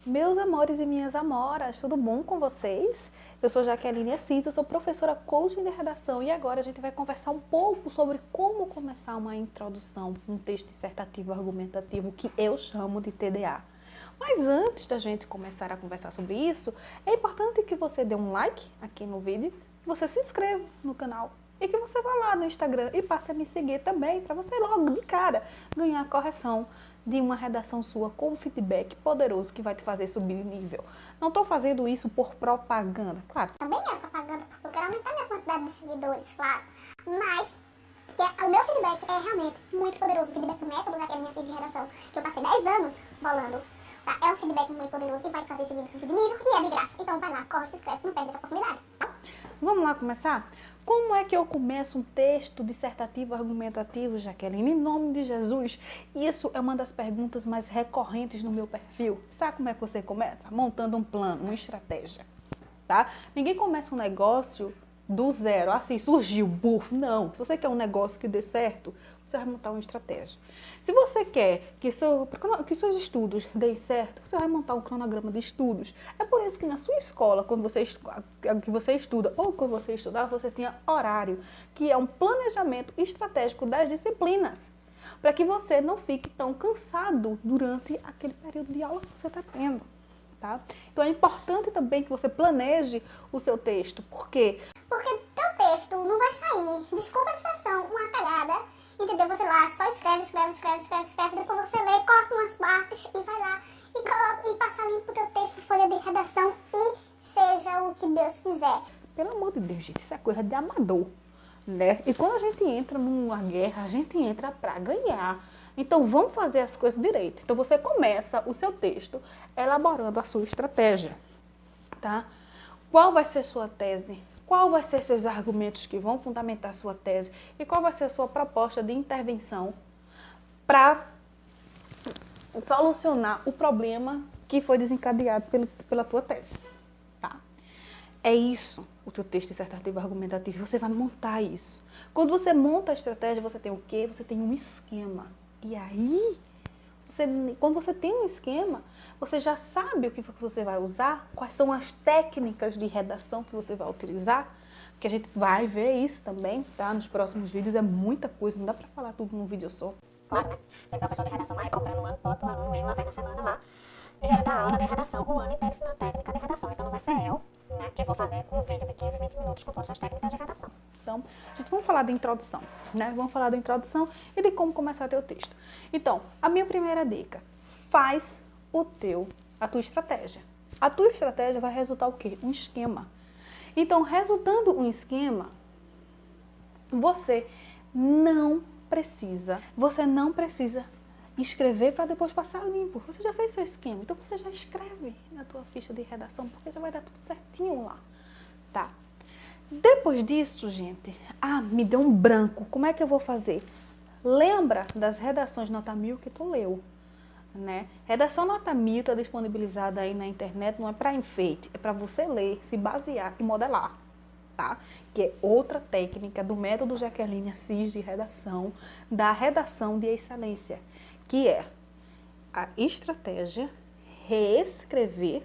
Meus amores e minhas amoras, tudo bom com vocês? Eu sou Jaqueline Assis, eu sou professora coaching de redação e agora a gente vai conversar um pouco sobre como começar uma introdução, um texto dissertativo argumentativo que eu chamo de TDA. Mas antes da gente começar a conversar sobre isso, é importante que você dê um like aqui no vídeo, que você se inscreva no canal e que você vá lá no Instagram e passe a me seguir também, para você logo de cara ganhar a correção de uma redação sua com feedback poderoso que vai te fazer subir de nível. Não estou fazendo isso por propaganda, claro. Também é propaganda, porque eu quero aumentar minha quantidade de seguidores, claro. Mas o meu feedback é realmente muito poderoso. O feedback do método, já que é a minha ciência de redação, que eu passei 10 anos bolando, tá? É um feedback muito poderoso e vai te fazer seguir subir de nível e é de graça. Então vai lá, corre, se inscreve, não perde essa oportunidade. Tá? Vamos lá começar? Como é que eu começo um texto dissertativo argumentativo, Jaqueline? Em nome de Jesus, isso é uma das perguntas mais recorrentes no meu perfil. Sabe como é que você começa? Montando um plano, uma estratégia, tá? Ninguém começa um negócio do zero, assim, surgiu, buf, não. Se você quer um negócio que dê certo, você vai montar uma estratégia. Se você quer que seus estudos deem certo, você vai montar um cronograma de estudos. É por isso que na sua escola, quando você estuda ou quando você estudar, você tinha horário, que é um planejamento estratégico das disciplinas, para que você não fique tão cansado durante aquele período de aula que você está tendo. Tá? Então é importante também que você planeje o seu texto, porque teu texto não vai sair, desculpa a expressão, uma cagada, entendeu? Você lá só escreve, depois você lê, corta umas partes e vai lá e passa limpo o teu texto, folha de redação e seja o que Deus quiser. pelo amor de Deus, gente, isso é coisa de amador, né? E quando a gente entra numa guerra, a gente entra para ganhar. Então, vamos fazer as coisas direito. Então, você começa o seu texto elaborando a sua estratégia, tá? Qual vai ser sua tese? Qual vai ser seus argumentos que vão fundamentar a sua tese? E qual vai ser a sua proposta de intervenção para solucionar o problema que foi desencadeado pela tua tese, tá? É isso o teu texto dissertativo argumentativo. Você vai montar isso. Quando você monta a estratégia, você tem o quê? Você tem um esquema. E aí, quando você tem um esquema, você já sabe o que você vai usar, quais são as técnicas de redação que você vai utilizar, que a gente vai ver isso também, tá? Nos próximos vídeos é muita coisa, não dá pra falar tudo num vídeo só. Claro, né? Tem professor de redação lá, comprando um ano, bota o aluno uma vez na semana lá, e ele dá aula de redação o ano inteiro ensinando técnica de redação. Então não vai ser eu, né, que vou fazer um vídeo de 15, 20 minutos com todas as técnicas de redação. Então, a gente vamos falar da introdução, né? Vamos falar da introdução e de como começar teu texto. Então, a minha primeira dica, faz a tua estratégia. A tua estratégia vai resultar o quê? Um esquema. Então, resultando um esquema, você não precisa escrever para depois passar limpo. Você já fez seu esquema, então você já escreve na tua ficha de redação, porque já vai dar tudo certinho lá, tá? Depois disso, gente, me deu um branco, como é que eu vou fazer? Lembra das redações nota 1000 que tu leu, né? Redação nota 1000 está disponibilizada aí na internet, não é para enfeite, é para você ler, se basear e modelar, tá? Que é outra técnica do método Jaqueline Assis de redação, da redação de excelência, que é a estratégia, reescrever,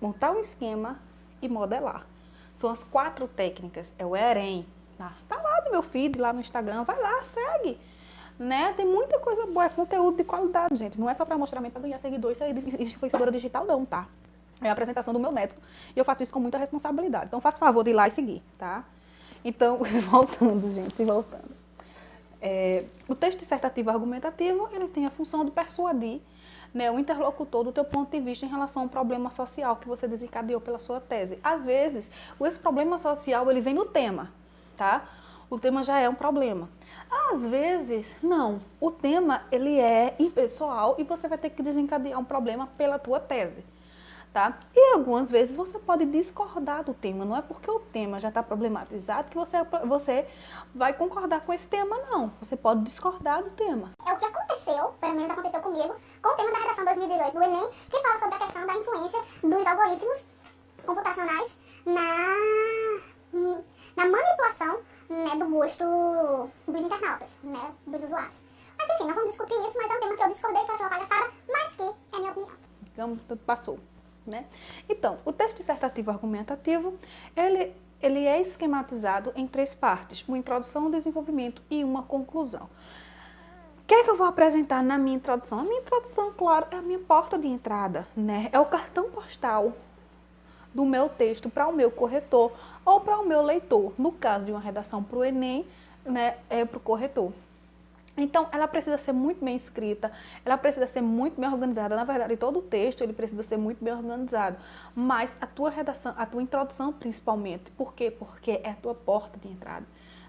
montar um esquema e modelar. São as 4 técnicas, é o EREM, tá lá no meu feed, lá no Instagram, vai lá, segue, né? Tem muita coisa boa, é conteúdo de qualidade, gente, não é só para mostramento, para ganhar seguidores e sair de influenciadora digital não, tá? É a apresentação do meu método e eu faço isso com muita responsabilidade, então faça favor de ir lá e seguir, tá? Então, voltando. O texto dissertativo argumentativo, ele tem a função de persuadir, né, o interlocutor do teu ponto de vista em relação a um problema social que você desencadeou pela sua tese. Às vezes, esse problema social, ele vem no tema, tá? O tema já é um problema. Às vezes, não. O tema, ele é impessoal e você vai ter que desencadear um problema pela tua tese. Tá? E algumas vezes você pode discordar do tema, não é porque o tema já está problematizado que você vai concordar com esse tema, não. Você pode discordar do tema. É o que aconteceu, pelo menos aconteceu comigo, com o tema da redação 2018 do Enem, que fala sobre a questão da influência dos algoritmos computacionais na manipulação, né, do gosto dos internautas, né, dos usuários. Mas enfim, não vamos discutir isso, mas é um tema que eu discordei, que eu achei uma palhaçada, mas que é minha opinião. digamos, tudo passou, né? Então, o texto dissertativo argumentativo, ele é esquematizado em 3 partes: uma introdução, um desenvolvimento e uma conclusão. O que é que eu vou apresentar na minha introdução? A minha introdução, claro, é a minha porta de entrada, né? É o cartão postal do meu texto para o meu corretor ou para o meu leitor. No caso de uma redação para o Enem, né, é para o corretor. Então, ela precisa ser muito bem escrita, ela precisa ser muito bem organizada. Na verdade, todo o texto ele precisa ser muito bem organizado. Mas a tua redação, a tua introdução principalmente. Por quê? Porque é a tua porta de entrada,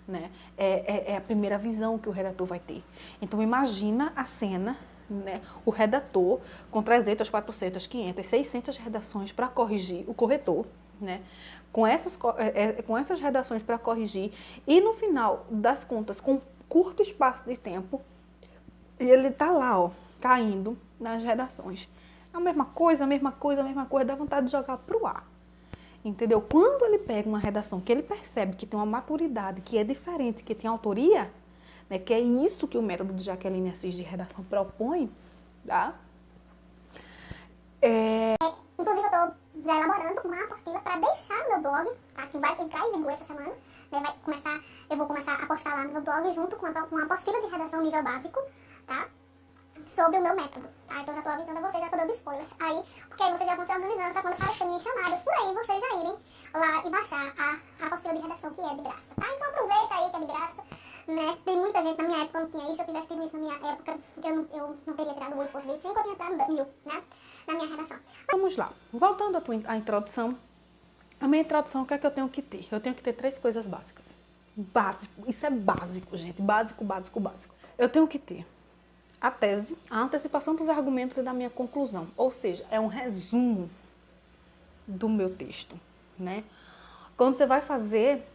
né? É a primeira visão que o redator vai ter. Então, imagina a cena, né? O redator com 300, 400, 500, 600 redações para corrigir, o corretor, né? Com essas redações para corrigir e no final das contas, com curto espaço de tempo, ele tá lá, ó, caindo nas redações. É a mesma coisa, dá vontade de jogar pro ar. Entendeu? Quando ele pega uma redação que ele percebe que tem uma maturidade, que é diferente, que tem autoria, né, que é isso que o método de Jaqueline Assis de redação propõe, tá? Inclusive, eu estou já elaborando uma apostila para deixar no meu blog, tá? Que vai entrar em vigor essa semana. Né? Eu vou começar a postar lá no meu blog junto com uma apostila de redação nível básico, tá? Sobre o meu método, tá? Então já tô avisando a vocês, já tô dando spoiler. Aí, porque aí vocês já vão se organizando pra quando aparecerem chamadas por aí, vocês já irem lá e baixar a apostila de redação que é de graça, tá? Então aproveita aí que é de graça, né? Tem muita gente na minha época não tinha isso. Se eu tivesse tido isso na minha época, eu não teria tirado 8/25, eu tinha tirado 1000, né? Na minha redação. Vamos lá. Voltando à introdução. A minha introdução, o que é que eu tenho que ter? Eu tenho que ter 3 coisas básicas. Básico. Isso é básico, gente. Básico. Eu tenho que ter a tese, a antecipação dos argumentos e da minha conclusão. Ou seja, é um resumo do meu texto, né? Quando você vai fazer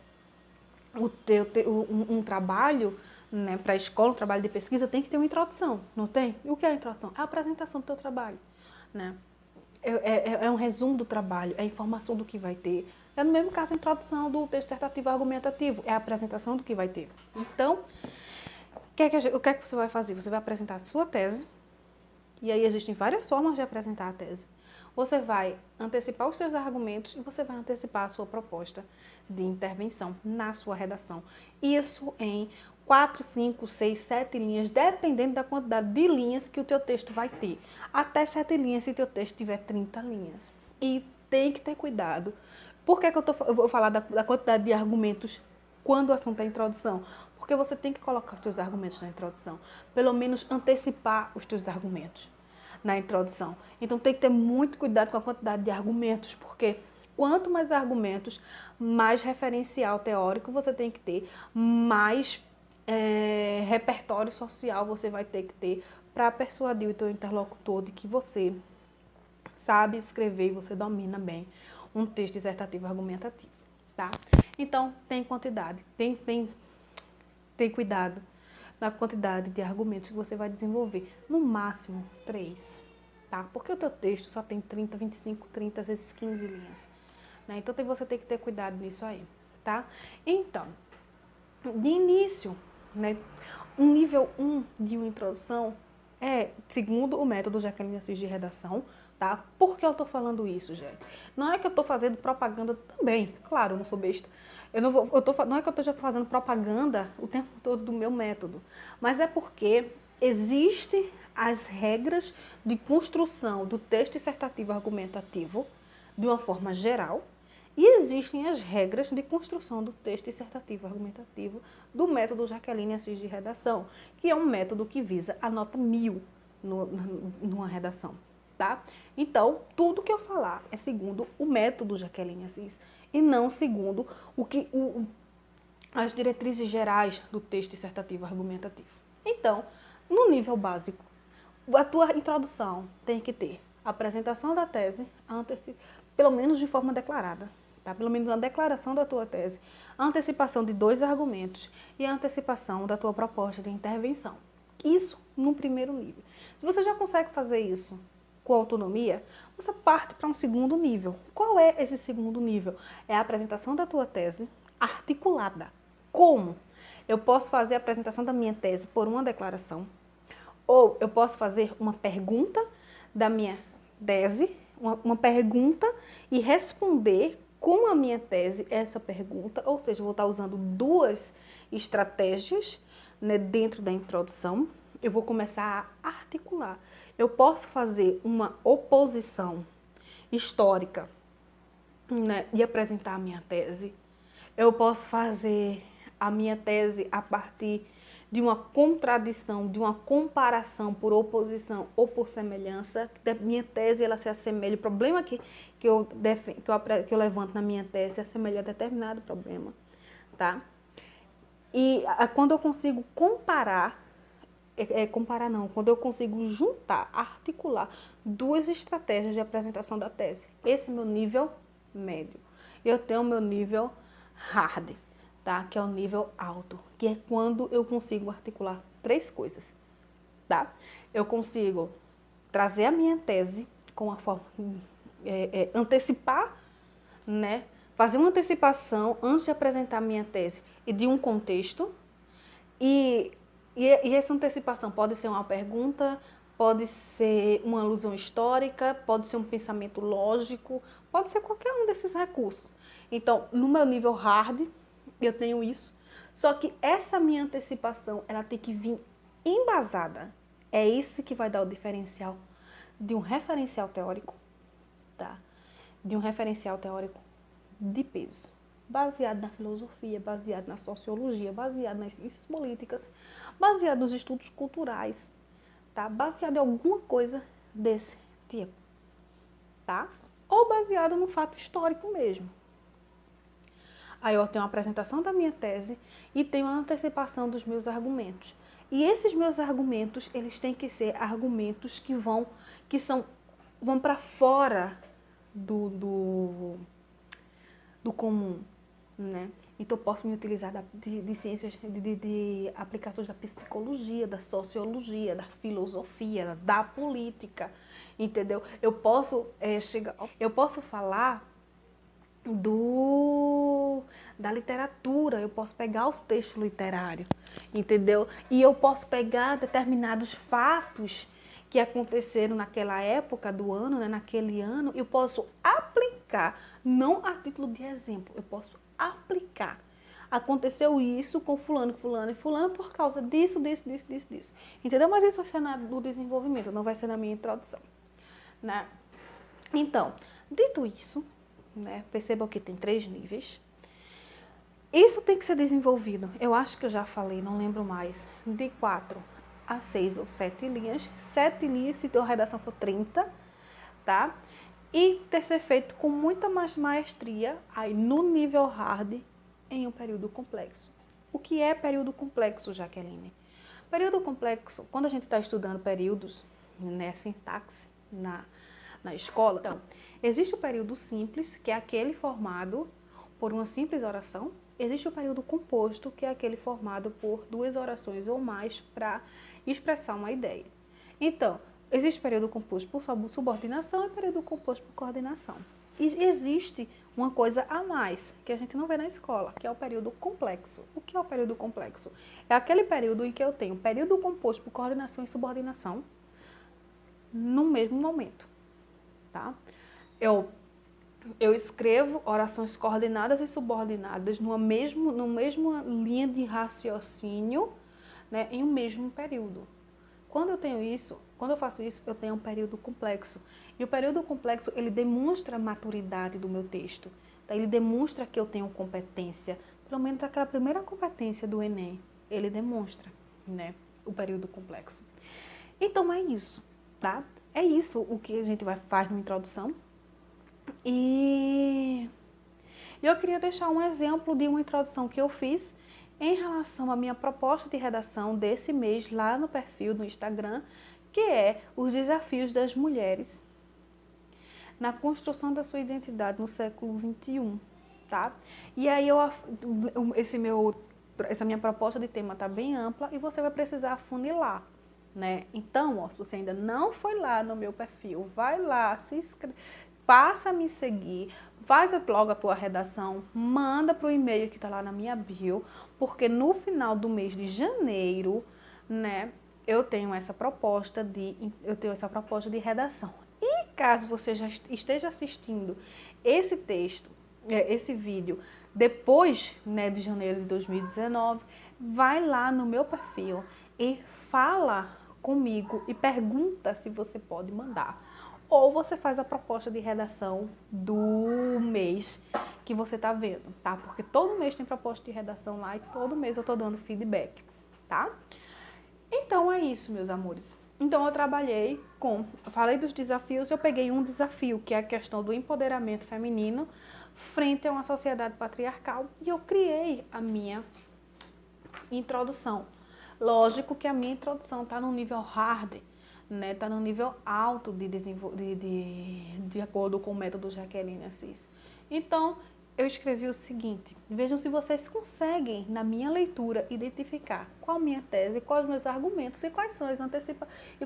um trabalho, né, para a escola, um trabalho de pesquisa, tem que ter uma introdução, não tem? E o que é a introdução? É a apresentação do teu trabalho, né? É um resumo do trabalho, é a informação do que vai ter. É no mesmo caso a introdução do texto dissertativo argumentativo, é a apresentação do que vai ter. Então, o que é que você vai fazer? Você vai apresentar a sua tese, e aí existem várias formas de apresentar a tese. Você vai antecipar os seus argumentos e você vai antecipar a sua proposta de intervenção na sua redação. Isso em 4, 5, 6, 7 linhas, dependendo da quantidade de linhas que o teu texto vai ter. Até 7 linhas se o teu texto tiver 30 linhas. E tem que ter cuidado. Por que eu vou falar da quantidade de argumentos quando o assunto é introdução? Porque você tem que colocar os teus argumentos na introdução. Pelo menos antecipar os teus argumentos na introdução. Então tem que ter muito cuidado com a quantidade de argumentos, porque quanto mais argumentos, mais referencial teórico você tem que ter, mais repertório social você vai ter que ter para persuadir o teu interlocutor de que você sabe escrever e você domina bem um texto dissertativo argumentativo, tá? Então, tem quantidade, tem cuidado na quantidade de argumentos que você vai desenvolver. No máximo, 3, tá? Porque o teu texto só tem 30, 25, 30, às vezes 15 linhas, né? Então, você tem que ter cuidado nisso aí, tá? Então, de início, né, um nível 1 de uma introdução é, segundo o método Jaqueline Assis de redação, tá? Por que eu tô falando isso, gente? Não é que eu tô fazendo propaganda também, claro, eu não sou besta. Não é que eu esteja fazendo propaganda o tempo todo do meu método, mas é porque existem as regras de construção do texto dissertativo argumentativo de uma forma geral e existem as regras de construção do texto dissertativo argumentativo do método Jaqueline Assis de redação, que é um método que visa a nota 1000 numa redação. Tá? Então, tudo que eu falar é segundo o método Jaqueline Assis e não segundo as diretrizes gerais do texto dissertativo argumentativo. Então, no nível básico, a tua introdução tem que ter a apresentação da tese, pelo menos de forma declarada, tá? Pelo menos uma declaração da tua tese, a antecipação de 2 argumentos e a antecipação da tua proposta de intervenção. Isso no primeiro nível. Se você já consegue fazer isso com autonomia, você parte para um segundo nível. Qual é esse segundo nível? É a apresentação da tua tese articulada. Como? Eu posso fazer a apresentação da minha tese por uma declaração, ou eu posso fazer uma pergunta da minha tese, uma pergunta e responder com a minha tese essa pergunta, ou seja, eu vou estar usando duas estratégias, né, dentro da introdução. Eu vou começar a articular. Eu posso fazer uma oposição histórica, né, e apresentar a minha tese. Eu posso fazer a minha tese a partir de uma contradição, de uma comparação por oposição ou por semelhança, que a minha tese ela se assemelha. O problema que eu levanto na minha tese se assemelha a determinado problema, tá? E quando eu consigo comparar, quando eu consigo juntar, articular duas estratégias de apresentação da tese, esse é meu nível médio. Eu tenho o meu nível hard, tá? Que é o nível alto, que é quando eu consigo articular três coisas, tá? Eu consigo trazer a minha tese com a forma, antecipar, né? Fazer uma antecipação antes de apresentar a minha tese e de um contexto, e essa antecipação pode ser uma pergunta, pode ser uma alusão histórica, pode ser um pensamento lógico, pode ser qualquer um desses recursos. Então, no meu nível hard, eu tenho isso, só que essa minha antecipação, ela tem que vir embasada. É isso que vai dar o diferencial de um referencial teórico, tá? De um referencial teórico de peso, baseado na filosofia, baseado na sociologia, baseado nas ciências políticas, baseado nos estudos culturais, tá? Baseado em alguma coisa desse tipo, tá? Ou baseado no fato histórico mesmo. Aí eu tenho uma apresentação da minha tese e tenho a antecipação dos meus argumentos. E esses meus argumentos, eles têm que ser argumentos que vão para fora do comum, né? Então eu posso me utilizar de ciências, de aplicações da psicologia, da sociologia, da filosofia, da política, entendeu? Eu posso falar da literatura, eu posso pegar o texto literário, entendeu? E eu posso pegar determinados fatos que aconteceram naquela época do ano, né, naquele ano, eu posso aplicar, não a título de exemplo, eu posso aplicar. Aconteceu isso com fulano, fulano e fulano por causa disso. Entendeu? Mas isso vai ser no desenvolvimento, não vai ser na minha introdução, né? Então, dito isso, né, percebam que tem 3 níveis. Isso tem que ser desenvolvido, eu acho que eu já falei, não lembro mais, de 4 a 6 ou 7 linhas. 7 linhas se a redação for 30, tá? E ter ser feito com muita mais maestria, aí no nível hard, em um período complexo. O que é período complexo, Jaqueline? Período complexo, quando a gente está estudando períodos, né, sintaxe na escola, então, existe o período simples, que é aquele formado por uma simples oração. Existe o período composto, que é aquele formado por 2 orações ou mais para expressar uma ideia. Então, existe período composto por subordinação e período composto por coordenação. E existe uma coisa a mais, que a gente não vê na escola, que é o período complexo. O que é o período complexo? É aquele período em que eu tenho período composto por coordenação e subordinação no mesmo momento, tá? Eu escrevo orações coordenadas e subordinadas numa mesma linha de raciocínio, né, em um mesmo período. Quando eu faço isso, eu tenho um período complexo. E o período complexo, ele demonstra a maturidade do meu texto. Tá? Ele demonstra que eu tenho competência. Pelo menos aquela primeira competência do Enem, ele demonstra, né, o período complexo. Então, é isso, tá? É isso o que a gente faz na introdução. E eu queria deixar um exemplo de uma introdução que eu fiz em relação à minha proposta de redação desse mês lá no perfil do Instagram, que é os desafios das mulheres na construção da sua identidade no século XXI, tá? E aí essa minha proposta de tema está bem ampla e você vai precisar afunilar, né? Então, ó, se você ainda não foi lá no meu perfil, vai lá, se inscreve, passa a me seguir, faz logo a tua redação, manda para o e-mail que está lá na minha bio, porque no final do mês de janeiro, né, eu tenho essa proposta de redação. E caso você já esteja assistindo esse texto, esse vídeo, depois, né, de janeiro de 2019, vai lá no meu perfil e fala comigo e pergunta se você pode mandar. Ou você faz a proposta de redação do mês que você está vendo, tá? Porque todo mês tem proposta de redação lá e todo mês eu tô dando feedback, tá? Então é isso, meus amores. Então eu falei dos desafios, eu peguei um desafio, que é a questão do empoderamento feminino frente a uma sociedade patriarcal, e eu criei a minha introdução. Lógico que a minha introdução está no nível hard, né? Está no nível alto de acordo com o método Jaqueline Assis. Então, eu escrevi o seguinte: vejam se vocês conseguem, na minha leitura, identificar qual a minha tese, quais os meus argumentos e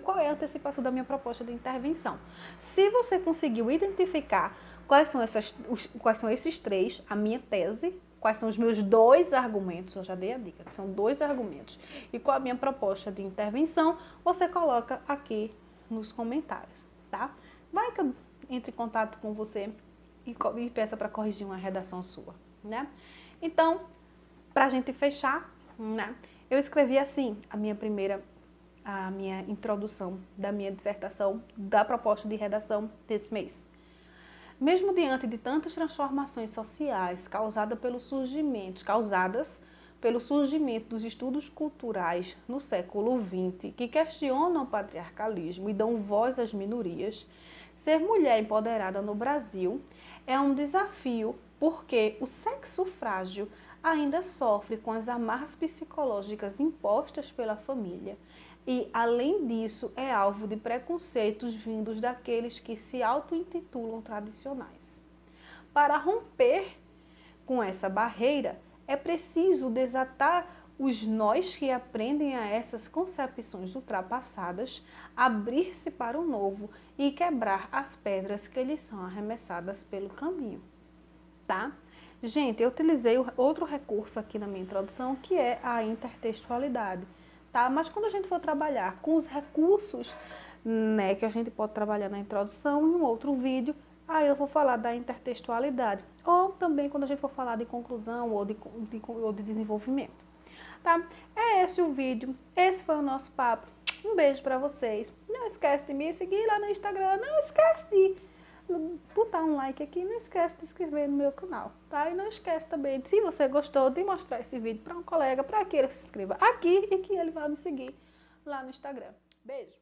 qual é a antecipação da minha proposta de intervenção. Se você conseguiu identificar quais são esses três, a minha tese, quais são os meus 2 argumentos, eu já dei a dica, são 2 argumentos, e qual a minha proposta de intervenção, você coloca aqui nos comentários, tá? Vai que eu entre em contato com você e peça para corrigir uma redação sua, né? Então, para a gente fechar, né, eu escrevi assim a minha introdução da minha dissertação, da proposta de redação desse mês. Mesmo diante de tantas transformações sociais causadas pelo surgimento dos estudos culturais no século XX, que questionam o patriarcalismo e dão voz às minorias, ser mulher empoderada no Brasil é um desafio, porque o sexo frágil ainda sofre com as amarras psicológicas impostas pela família e, além disso, é alvo de preconceitos vindos daqueles que se auto-intitulam tradicionais. Para romper com essa barreira, é preciso desatar os nós que aprendem a essas concepções ultrapassadas, abrir-se para o novo e quebrar as pedras que lhes são arremessadas pelo caminho, tá? Gente, eu utilizei outro recurso aqui na minha introdução, que é a intertextualidade, tá? Mas quando a gente for trabalhar com os recursos, né, que a gente pode trabalhar na introdução, em um outro vídeo, aí eu vou falar da intertextualidade. Ou também quando a gente for falar de conclusão ou de desenvolvimento. Tá? É esse o vídeo, esse foi o nosso papo. Um beijo pra vocês. Não esquece de me seguir lá no Instagram, não esquece de botar um like aqui, não esquece de se inscrever no meu canal, tá? E não esquece também, se você gostou, de mostrar esse vídeo para um colega, para que ele se inscreva aqui e que ele vá me seguir lá no Instagram. Beijo!